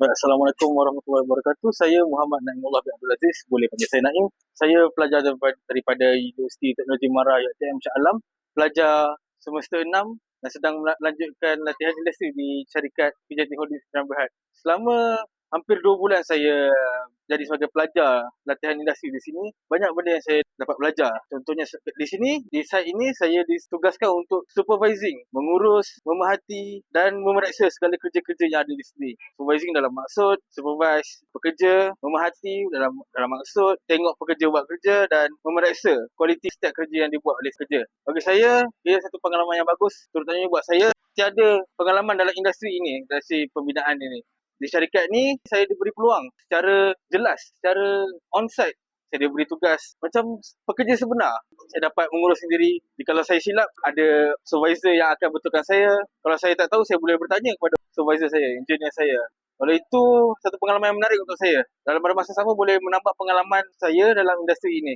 Baik, Assalamualaikum warahmatullahi wabarakatuh. Saya Muhammad Naimullah bin Abdul Aziz. Boleh panggil saya Naim. Saya pelajar daripada Universiti Teknologi Mara UiTM Shah Alam. Pelajar semester 6 dan sedang melanjutkan latihan industri di syarikat PJT Holdings Sdn Bhd. Selama hampir 2 bulan saya jadi sebagai pelajar latihan industri di sini, banyak benda yang saya dapat belajar. Contohnya di sini, di site ini saya ditugaskan untuk supervising, mengurus, memerhati dan memeriksa segala kerja-kerja yang ada di sini. Supervising dalam maksud supervise pekerja, memerhati dalam maksud tengok pekerja buat kerja dan memeriksa kualiti setiap kerja yang dibuat oleh pekerja. Bagi saya, ia satu pengalaman yang bagus, terutamanya buat saya. Tiada pengalaman dalam industri ini, industri pembinaan ini. Di syarikat ni, saya diberi peluang secara jelas, secara on-site. Saya diberi tugas macam pekerja sebenar. Saya dapat mengurus sendiri. Kalau saya silap, ada supervisor yang akan betulkan saya. Kalau saya tak tahu, saya boleh bertanya kepada supervisor saya, engineer saya. Oleh itu, satu pengalaman yang menarik untuk saya. Dalam masa sama boleh menambah pengalaman saya dalam industri ini.